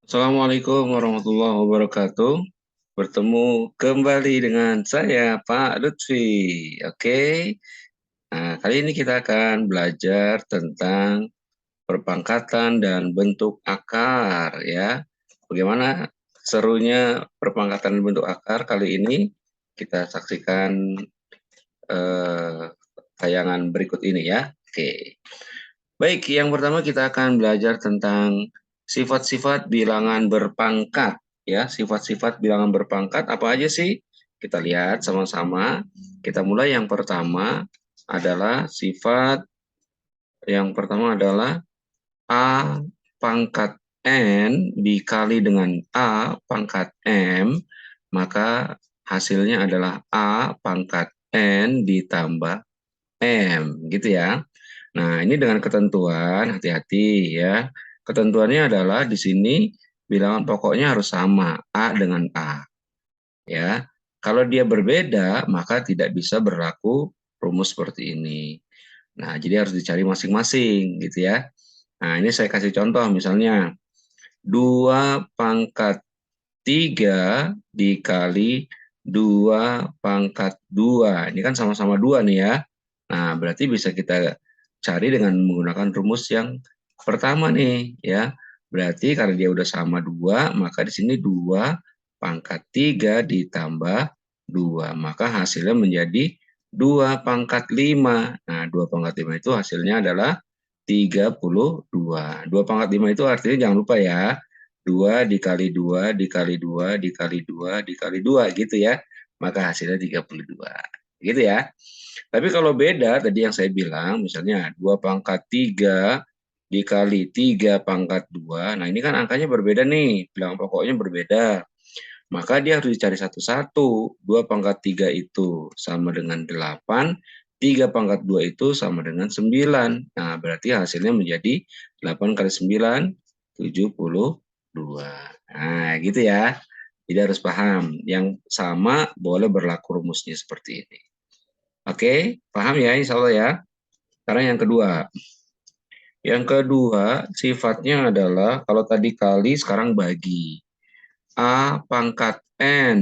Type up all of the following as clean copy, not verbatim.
Assalamualaikum warahmatullahi wabarakatuh. Bertemu kembali dengan saya, Pak Lutfi. Oke. Nah, kali ini kita akan belajar tentang perpangkatan dan bentuk akar, ya. Bagaimana serunya perpangkatan dan bentuk akar kali ini? Kita saksikan eh, tayangan berikut ini ya. Oke. Baik, yang pertama kita akan belajar tentang sifat-sifat bilangan berpangkat. Ya, sifat-sifat bilangan berpangkat apa aja sih? Kita lihat sama-sama. Kita mulai yang pertama adalah sifat yang pertama adalah A pangkat N dikali dengan A pangkat M, maka hasilnya adalah A pangkat N ditambah M, gitu ya. Nah, ini dengan ketentuan, hati-hati ya. Ketentuannya adalah di sini bilangan pokoknya harus sama, A dengan A. Ya, kalau dia berbeda, maka tidak bisa berlaku rumus seperti ini. Nah, jadi harus dicari masing-masing, gitu ya. Nah, ini saya kasih contoh, misalnya 2 pangkat 3 dikali 2 pangkat 2. Ini kan sama-sama 2 nih ya. Nah, berarti bisa kita cari dengan menggunakan rumus yang pertama nih ya. Berarti karena dia udah sama 2, maka di sini 2 pangkat 3 ditambah 2. Maka hasilnya menjadi 2 pangkat 5. Nah, 2 pangkat 5 itu hasilnya adalah 32. 2 pangkat 5 itu artinya jangan lupa ya, 2 dikali 2 dikali 2 dikali 2 dikali 2 gitu ya. Maka hasilnya 32. Gitu ya. Tapi kalau beda tadi yang saya bilang, misalnya 2 pangkat 3 dikali 3 pangkat 2. Nah, ini kan angkanya berbeda nih, bilangan pokoknya berbeda. Maka dia harus dicari satu-satu. 2 pangkat 3 itu sama dengan 8, 3 pangkat 2 itu sama dengan 9. Nah, berarti hasilnya menjadi 8 kali 9, 72. Nah, gitu ya. Jadi harus paham, yang sama boleh berlaku rumusnya seperti ini. Oke, paham ya insya Allah ya. Sekarang yang kedua. Yang kedua, sifatnya adalah kalau tadi kali, sekarang bagi. A pangkat N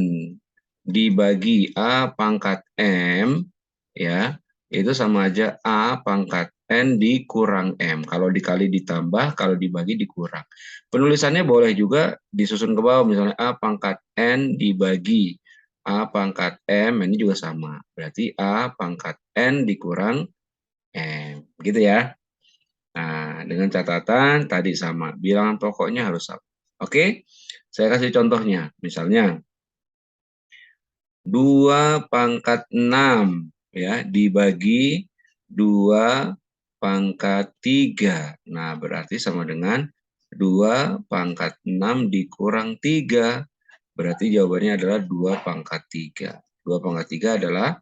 dibagi A pangkat M, ya, itu sama aja A pangkat N dikurang M. Kalau dikali ditambah, kalau dibagi dikurang. Penulisannya boleh juga disusun ke bawah, misalnya A pangkat N dibagi A pangkat M, ini juga sama. Berarti A pangkat N dikurang M, gitu ya. Nah, dengan catatan tadi sama, bilangan pokoknya harus sama. Oke, saya kasih contohnya. Misalnya, 2 pangkat 6 ya, dibagi 2 pangkat 3. Nah, berarti sama dengan 2 pangkat 6 dikurang 3. Berarti jawabannya adalah 2 pangkat 3. 2 pangkat 3 adalah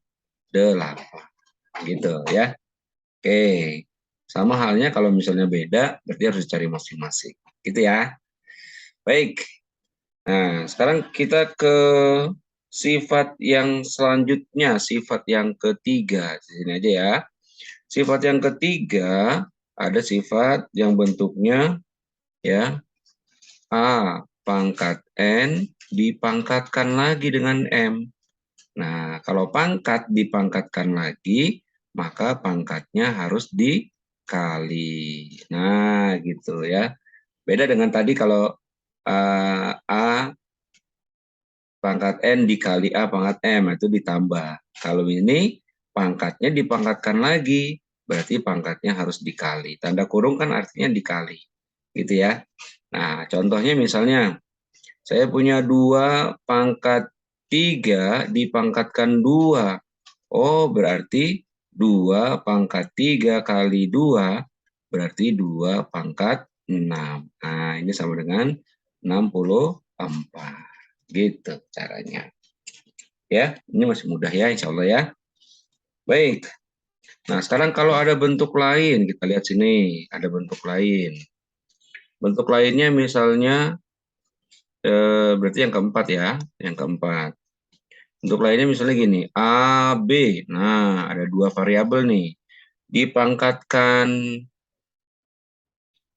8. Gitu ya. Oke. Sama halnya kalau misalnya beda, berarti harus dicari masing-masing. Gitu ya. Baik. Nah, sekarang kita ke sifat yang selanjutnya, sifat yang ketiga. Di sini aja ya. Sifat yang ketiga ada sifat yang bentuknya ya A pangkat N dipangkatkan lagi dengan M. Nah, kalau pangkat dipangkatkan lagi, maka pangkatnya harus dikali. Nah, gitu ya. Beda dengan tadi kalau A pangkat N dikali A pangkat M, itu ditambah. Kalau ini pangkatnya dipangkatkan lagi, berarti pangkatnya harus dikali. Tanda kurung kan artinya dikali. Gitu ya. Nah, contohnya misalnya, saya punya 2 pangkat 3 dipangkatkan 2. Oh, berarti 2 pangkat 3 kali 2, berarti 2 pangkat 6. Nah, ini sama dengan 64. Gitu caranya. Ya, ini masih mudah ya, insya Allah ya. Baik. Nah, sekarang kalau ada bentuk lain, kita lihat sini, ada bentuk lain. Bentuk lainnya misalnya, berarti yang keempat ya, yang keempat. Bentuk lainnya misalnya gini, A, B. Nah, ada 2 variabel nih. Dipangkatkan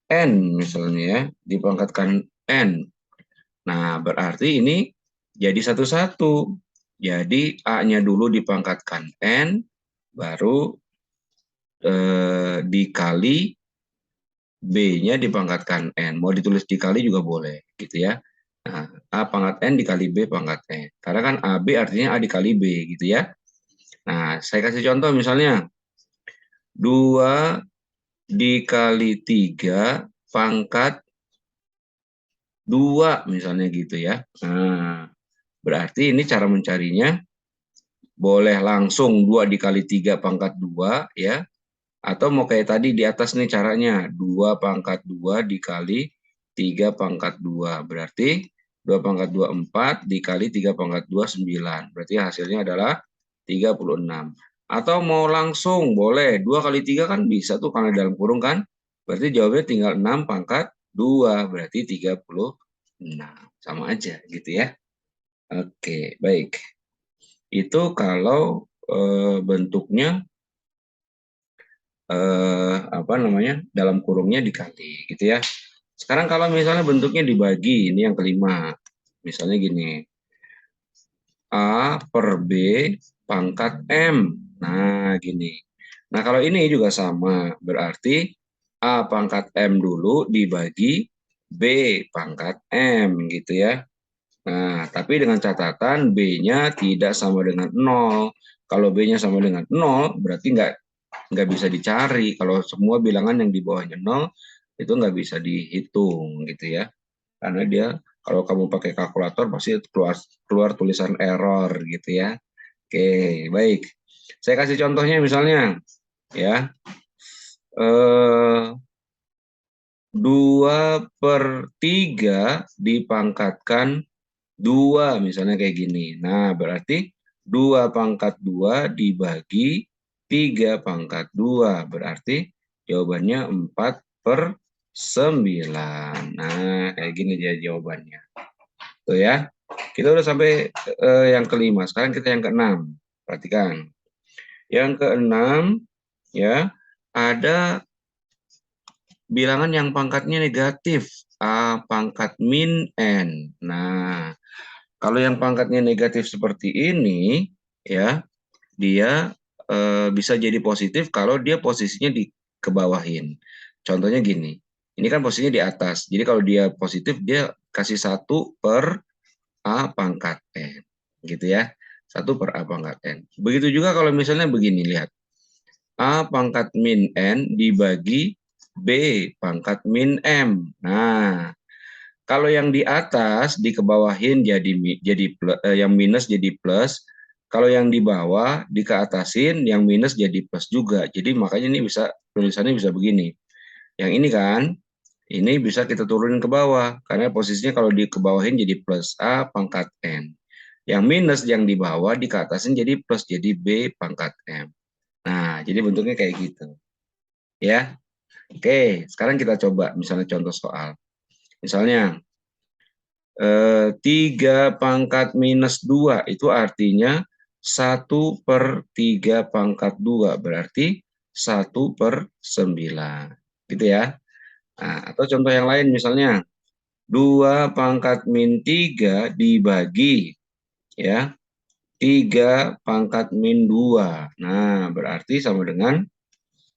N misalnya ya, dipangkatkan N. Nah, berarti ini jadi satu-satu. Jadi A-nya dulu dipangkatkan N, baru dikali B-nya dipangkatkan N. Mau ditulis dikali juga boleh, gitu ya. Nah, A pangkat N dikali B pangkat N. Karena kan AB artinya A dikali B, gitu ya. Nah, saya kasih contoh misalnya. 2 dikali 3 pangkat 2, misalnya gitu ya. Nah, berarti ini cara mencarinya boleh langsung 2 dikali 3 pangkat 2, ya. Atau mau kayak tadi di atas nih caranya, 2 pangkat 2 dikali 3 pangkat 2. Berarti 2 pangkat 2, 4, dikali 3 pangkat 2, 9. Berarti hasilnya adalah 36. Atau mau langsung, boleh. 2 kali 3 kan bisa tuh karena dalam kurung kan. Berarti jawabnya tinggal 6 pangkat 2. Berarti 36. Sama aja gitu ya. Oke, baik. Itu kalau bentuknya apa namanya, dalam kurungnya dikali gitu ya. Sekarang kalau misalnya bentuknya dibagi, ini yang kelima. Misalnya gini, A per B pangkat M. Nah, gini. Nah, kalau ini juga sama, berarti A pangkat M dulu dibagi B pangkat M gitu ya. Nah, tapi dengan catatan B-nya tidak sama dengan 0. Kalau B-nya sama dengan 0, berarti nggak bisa dicari. Kalau semua bilangan yang di bawahnya 0, itu nggak bisa dihitung gitu ya. Karena dia, kalau kamu pakai kalkulator, pasti keluar tulisan error gitu ya. Oke, baik. Saya kasih contohnya misalnya, ya. 2/3 dipangkatkan 2, misalnya kayak gini. Nah, berarti 2 pangkat 2 dibagi 3 pangkat 2. Berarti jawabannya 4/9. Nah, kayak gini dia jawabannya. Tuh ya. Kita udah sampai yang kelima. Sekarang kita yang keenam. Perhatikan. Yang keenam, ya, ada bilangan yang pangkatnya negatif. A pangkat min N. Nah, kalau yang pangkatnya negatif seperti ini, ya, dia bisa jadi positif kalau dia posisinya di kebawahin. Contohnya gini, ini kan posisinya di atas. Jadi kalau dia positif, dia kasih 1 per A pangkat N. Gitu ya. 1 per A pangkat N. Begitu juga kalau misalnya begini, lihat. A pangkat min N dibagi B pangkat min M. Nah, kalau yang di atas dikebawahin yang minus jadi plus, kalau yang di bawah dikeatasin yang minus jadi plus juga. Jadi makanya ini bisa tulisannya bisa begini. Yang ini kan, ini bisa kita turunin ke bawah karena posisinya kalau dikebawahin jadi plus A pangkat N. Yang minus yang di bawah dikeatasin jadi plus jadi B pangkat M. Nah, jadi bentuknya kayak gitu. Ya. Oke, sekarang kita coba misalnya contoh soal. Misalnya 3 pangkat minus 2 itu artinya 1/3 pangkat 2 berarti 1/9 gitu ya. Nah, atau contoh yang lain misalnya 2 pangkat min 3 dibagi ya 3 pangkat min 2. Nah, berarti sama dengan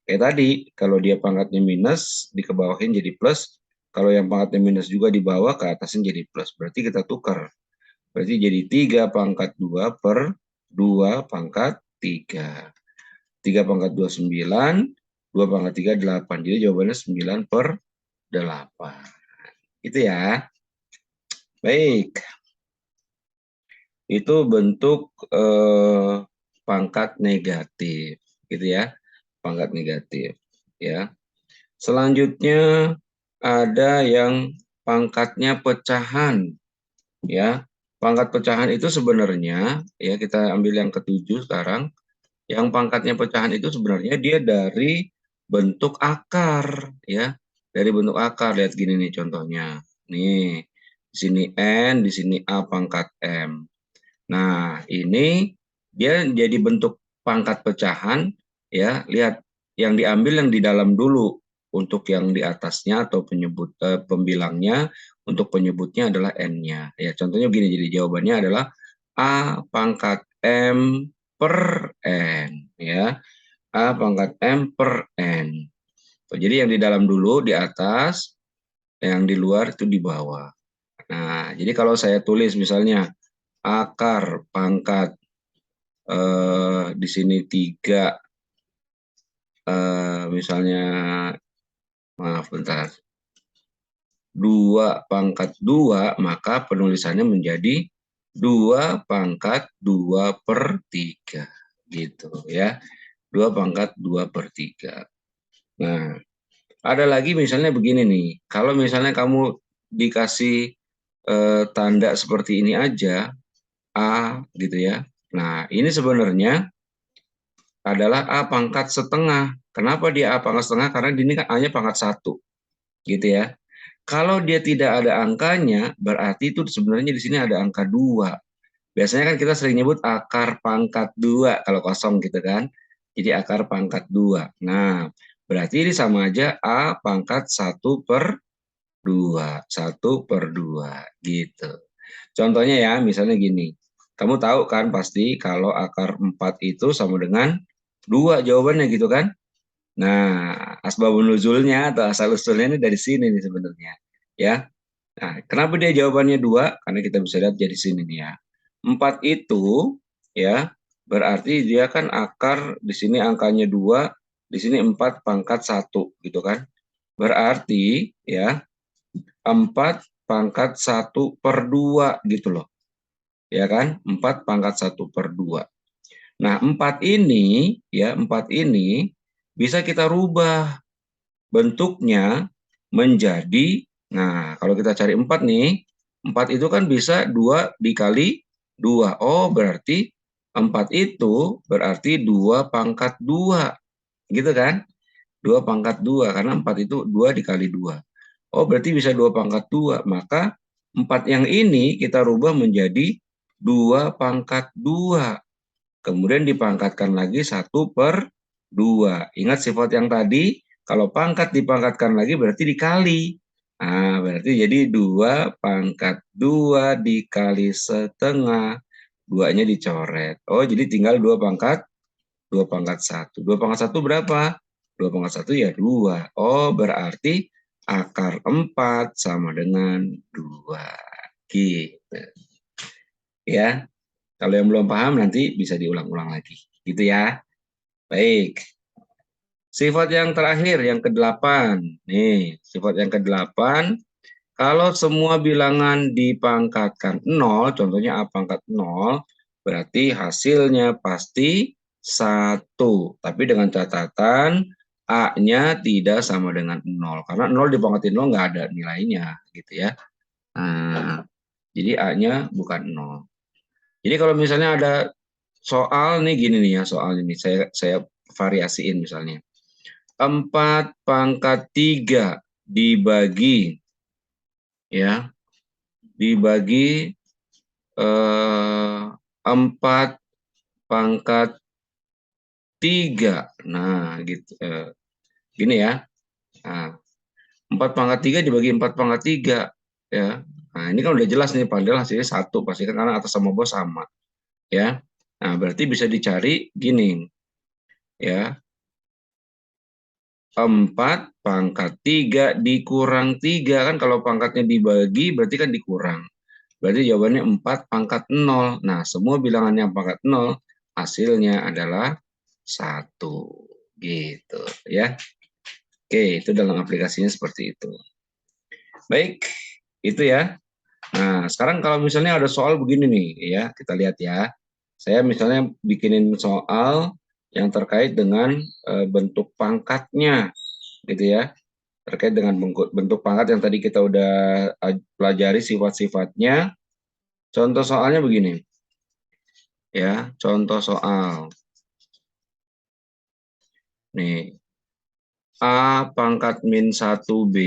kayak tadi, kalau dia pangkatnya minus, dikebawahin jadi plus. Kalau yang pangkatnya minus juga di bawah, ke atasnya jadi plus. Berarti kita tukar. Berarti jadi 3 pangkat 2 per 2 pangkat 3. 3 pangkat 2, 9. 2 pangkat 3, 8. Jadi jawabannya 9/8. Itu ya. Baik. Itu bentuk pangkat negatif. Gitu ya. Pangkat negatif. Ya. Selanjutnya ada yang pangkatnya pecahan, ya. Pangkat pecahan itu sebenarnya, ya kita ambil yang ketujuh sekarang, yang pangkatnya pecahan itu sebenarnya dia dari bentuk akar, ya. Dari bentuk akar, lihat gini nih contohnya. Nih, di sini N, di sini A pangkat M. Nah, ini dia jadi bentuk pangkat pecahan, ya. Lihat, yang diambil yang di dalam dulu. untuk yang di atasnya atau pembilangnya, untuk penyebutnya adalah N-nya. Ya, contohnya begini, jadi jawabannya adalah A pangkat M per N. Ya, A pangkat M per N. Jadi yang di dalam dulu di atas, yang di luar itu di bawah. Nah, jadi kalau saya tulis misalnya akar pangkat di sini 3, misalnya, maaf bentar, 2 pangkat 2, maka penulisannya menjadi 2 pangkat 2 per 3. Gitu ya, 2 pangkat 2 per 3. Nah, ada lagi misalnya begini nih, kalau misalnya kamu dikasih tanda seperti ini aja, A gitu ya. Nah, ini sebenarnya adalah A pangkat setengah. Kenapa dia A pangkat setengah? Karena ini kan A-nya pangkat 1, gitu ya. Kalau dia tidak ada angkanya, berarti itu sebenarnya di sini ada angka 2. Biasanya kan kita sering nyebut akar pangkat 2 kalau kosong gitu kan. Jadi akar pangkat 2. Nah, berarti ini sama aja A pangkat 1 per 2. 1 per 2 gitu. Contohnya ya, misalnya gini. Kamu tahu kan pasti kalau akar 4 itu sama dengan 2 jawabannya gitu kan? Nah, asbabun nuzulnya atau asal-usulnya ini dari sini nih sebenarnya. Ya. Nah, kenapa dia jawabannya 2? Karena kita bisa lihat dari sini nih ya. 4 itu ya berarti dia kan akar di sini angkanya 2, di sini 4 pangkat 1 gitu kan. Berarti ya 4 pangkat 1 per 2 gitu loh. Ya kan? 4 pangkat 1 per 2. Nah, 4 ini ya, 4 ini bisa kita rubah bentuknya menjadi, nah kalau kita cari 4 nih, 4 itu kan bisa 2 dikali 2. Oh, berarti 4 itu berarti 2 pangkat 2. Gitu kan? 2 pangkat 2 karena 4 itu 2 dikali 2. Oh, berarti bisa 2 pangkat 2. Maka 4 yang ini kita rubah menjadi 2 pangkat 2. Kemudian dipangkatkan lagi 1 per 2. Ingat sifat yang tadi, kalau pangkat dipangkatkan lagi berarti dikali. Nah, berarti jadi 2 pangkat 2 dikali setengah. 2-nya dicoret. Oh, jadi tinggal 2 pangkat 1. 2 pangkat 1 berapa? 2 pangkat 1 ya 2. Oh, berarti akar 4 sama dengan 2. Gitu. Ya. Kalau yang belum paham nanti bisa diulang-ulang lagi. Gitu ya. Baik. Sifat yang terakhir, yang ke-8. Nih, sifat yang ke-8. Kalau semua bilangan dipangkatkan 0, contohnya A pangkat 0, berarti hasilnya pasti 1. Tapi dengan catatan A-nya tidak sama dengan 0. Karena 0 dipangkatin 0 nggak ada nilainya. Gitu ya. Nah, jadi A-nya bukan 0. Jadi kalau misalnya ada soal nih gini nih ya, soal ini saya variasiin misalnya. 4 pangkat 3 dibagi ya, dibagi 4 pangkat 3. Nah, gitu. Gini ya. Nah, 4 pangkat 3 dibagi 4 pangkat 3 ya. Nah, ini kan udah jelas nih padahal hasilnya 1 pasti kan karena atas sama bawah sama ya. Nah, berarti bisa dicari gini ya. 4 pangkat 3 dikurang 3, kan kalau pangkatnya dibagi berarti kan dikurang. Berarti jawabannya 4 pangkat 0. Nah, semua bilangan yang pangkat 0 hasilnya adalah 1. Gitu ya. Oke, itu dalam aplikasinya seperti itu. Baik, itu ya. Nah, sekarang kalau misalnya ada soal begini nih ya, kita lihat ya. Saya misalnya bikinin soal yang terkait dengan bentuk pangkatnya gitu ya. Terkait dengan bentuk pangkat yang tadi kita udah pelajari sifat-sifatnya. Contoh soalnya begini. Ya, contoh soal. Nih, A pangkat min 1B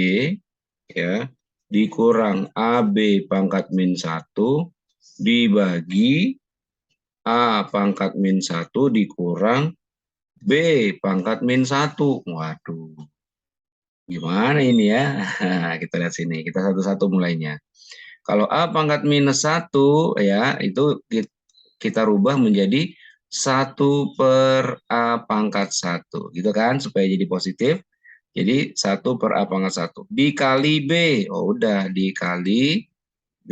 ya, dikurang AB pangkat min 1 dibagi A pangkat min 1 dikurang B pangkat min 1. Waduh. Gimana ini ya? Kita lihat sini, kita satu-satu mulainya. Kalau A pangkat minus 1, ya, itu kita rubah menjadi 1/A pangkat 1. Gitu kan, supaya jadi positif. Jadi 1/A pangkat 1. Dikali B. Oh udah, dikali B.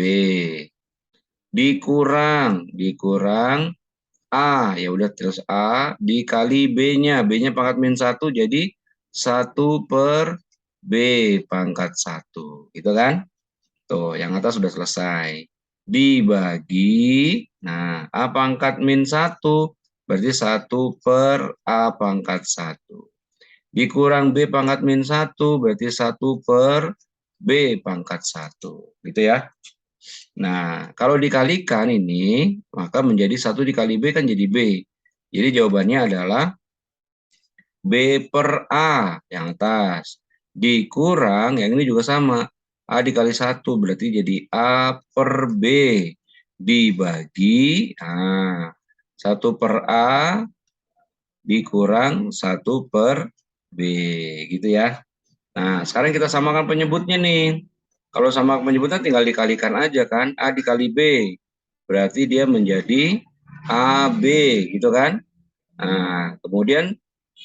Dikurang A, ya udah terus A dikali B-nya. B-nya pangkat min 1 jadi 1/B pangkat 1. Gitu kan? Tuh, yang atas sudah selesai. Dibagi, nah A pangkat min 1 berarti 1/A pangkat 1. Dikurang B pangkat min 1 berarti 1/B pangkat 1. Gitu ya. Nah, kalau dikalikan ini, maka menjadi 1 dikali B kan jadi B. Jadi jawabannya adalah B/A yang atas. Dikurang, yang ini juga sama. A dikali 1 berarti jadi A/B. Dibagi, nah, 1/A dikurang 1/B. Gitu ya. Nah, sekarang kita samakan penyebutnya nih. Kalau sama penyebutnya tinggal dikalikan aja kan. A dikali B. Berarti dia menjadi AB gitu kan. Nah, kemudian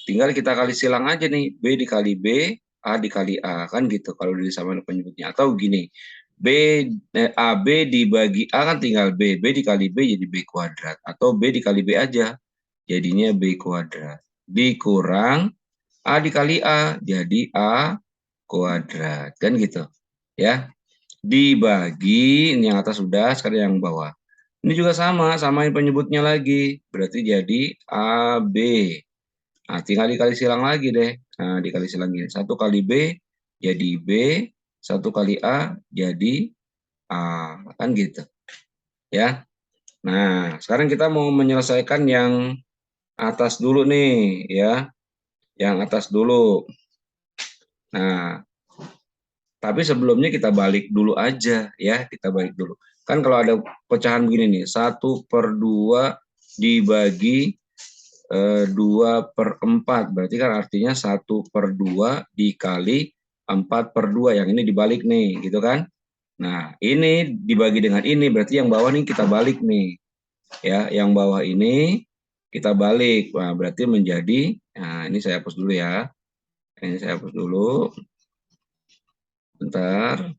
tinggal kita kali silang aja nih. B dikali B, A dikali A. Kan gitu kalau disamakan penyebutnya. Atau gini. AB dibagi A kan tinggal B. B dikali B jadi B kuadrat. Atau B dikali B aja. Jadinya B kuadrat. Dikurang A dikali A jadi A kuadrat. Kan gitu. Ya. Dibagi, ini yang atas sudah, sekarang yang bawah. Ini juga sama, samain penyebutnya lagi. Berarti jadi AB. Nah, tinggal dikali silang lagi deh. Nah, dikali silang gini. 1 kali B jadi B, 1 kali A jadi A. Kan gitu. Ya. Nah, sekarang kita mau menyelesaikan yang atas dulu nih, ya. Yang atas dulu. Nah, tapi sebelumnya kita balik dulu aja, ya. Kita balik dulu. Kan kalau ada pecahan begini nih, 1/2 dibagi 2/4. Berarti kan artinya 1/2 dikali 4/2. Yang ini dibalik nih, gitu kan. Nah, ini dibagi dengan ini, berarti yang bawah nih kita balik nih. Ya, yang bawah ini kita balik. Nah, berarti menjadi, nah ini saya hapus dulu ya. Ini saya hapus dulu. Bentar.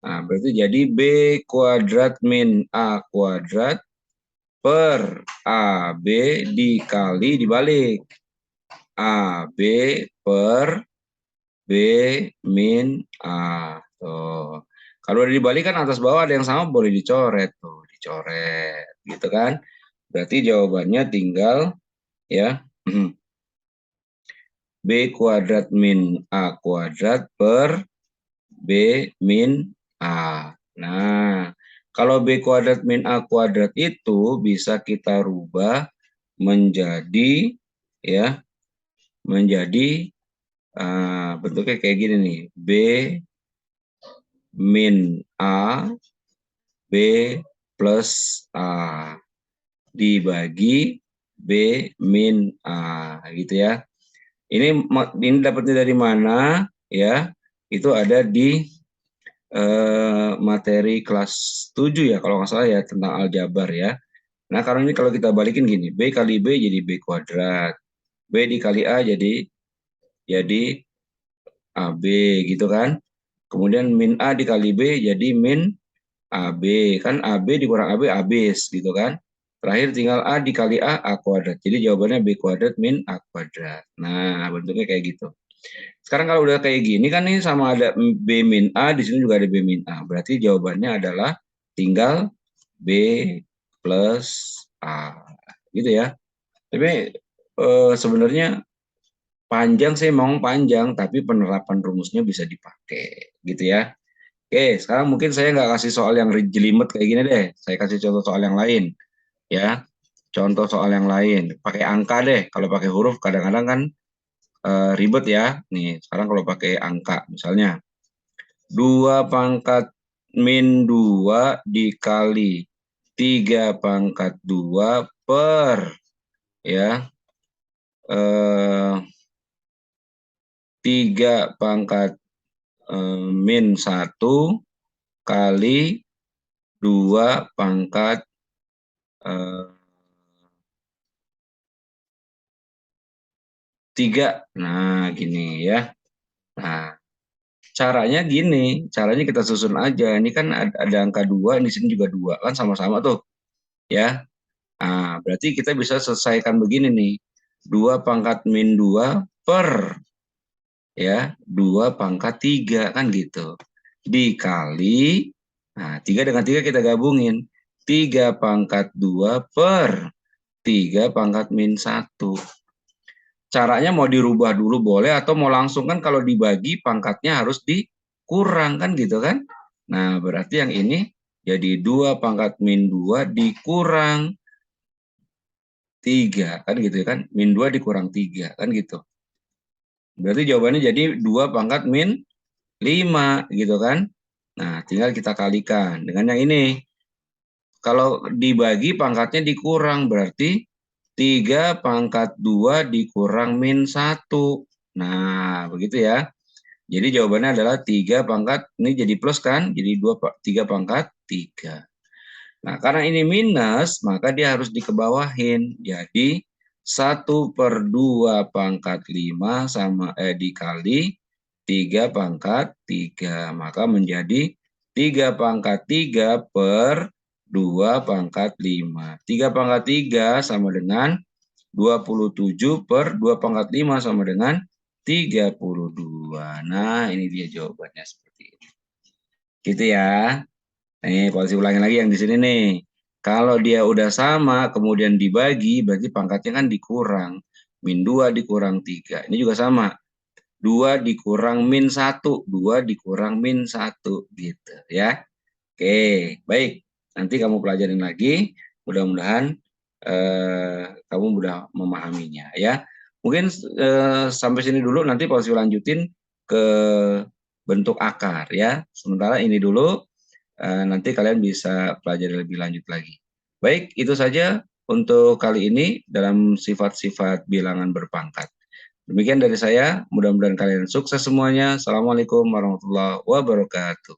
Nah, berarti jadi B kuadrat min A kuadrat per AB dikali dibalik. AB per B min A. Tuh. Kalau udah dibalik kan atas bawah ada yang sama boleh dicoret tuh, dicoret gitu kan. Berarti jawabannya tinggal ya B kuadrat min A kuadrat per B min A. Nah, kalau B kuadrat min A kuadrat itu bisa kita rubah menjadi ya, menjadi bentuknya kayak gini nih. B min A, B plus A. Dibagi B min A. Gitu ya. Ini dapatnya dari mana? Ya, itu ada di materi kelas 7 ya, kalau nggak salah ya, tentang aljabar ya. Nah, karena ini kalau kita balikin gini, B kali B jadi B kuadrat. B dikali A jadi AB gitu kan. Kemudian min A dikali B jadi min AB. Kan AB dikurang AB habis gitu kan. Terakhir tinggal A dikali A kuadrat. Jadi jawabannya B kuadrat min A kuadrat. Nah, bentuknya kayak gitu. Sekarang kalau udah kayak gini kan nih sama ada B min A, di sini juga ada B min A. Berarti jawabannya adalah tinggal B plus A. Gitu ya. Tapi sebenarnya panjang sih, memang panjang, tapi penerapan rumusnya bisa dipakai, gitu ya. Oke, sekarang mungkin saya nggak kasih soal yang jelimet kayak gini deh. Saya kasih contoh soal yang lain, ya. Contoh soal yang lain, pakai angka deh. Kalau pakai huruf kadang-kadang kan ribet ya. Nih, sekarang kalau pakai angka, misalnya 2 pangkat min 2 dikali 3 pangkat 2 per ya 3 pangkat min 1 kali 2 pangkat 3. Nah, gini ya. Nah, caranya gini, caranya kita susun aja. Ini kan ada angka 2, di sini juga 2, kan sama-sama tuh, ya. Nah, berarti kita bisa selesaikan begini nih. 2 pangkat min 2 per, ya, 2 pangkat 3, kan gitu. Dikali, nah 3 dengan 3 kita gabungin. 3 pangkat 2 per 3 pangkat min 1. Caranya mau dirubah dulu boleh atau mau langsung, kan kalau dibagi pangkatnya harus dikurang, kan gitu kan. Nah, berarti yang ini jadi 2 pangkat min 2 dikurang 3, kan gitu kan. Min 2 dikurang 3, kan gitu. Berarti jawabannya jadi 2 pangkat min 5, gitu kan. Nah, tinggal kita kalikan dengan yang ini. Kalau dibagi pangkatnya dikurang, berarti 3 pangkat 2 dikurang min 1. Nah, begitu ya. Jadi jawabannya adalah 3 pangkat, ini jadi plus kan, jadi 3 pangkat 3. Nah, karena ini minus, maka dia harus dikebawahin. Jadi 1/2 pangkat 5 dikali 3 pangkat 3. Maka menjadi 3 pangkat 3 per 2 pangkat 5. 3 pangkat 3 sama dengan 27 per 2 pangkat 5 sama dengan 32. Nah, ini dia jawabannya seperti ini. Gitu ya. Nih, polisi ulangi lagi yang di sini nih. Kalau dia udah sama, kemudian dibagi, berarti pangkatnya kan dikurang. Min 2 dikurang 3. Ini juga sama. 2 dikurang min 1. 2 dikurang min 1. Gitu ya. Oke, baik. Nanti kamu pelajarin lagi. Mudah-mudahan kamu mudah memahaminya ya. Mungkin sampai sini dulu, nanti polisi lanjutin ke bentuk akar ya. Sementara ini dulu, nanti kalian bisa pelajari lebih lanjut lagi. Baik, itu saja untuk kali ini dalam sifat-sifat bilangan berpangkat. Demikian dari saya, mudah-mudahan kalian sukses semuanya. Assalamualaikum warahmatullahi wabarakatuh.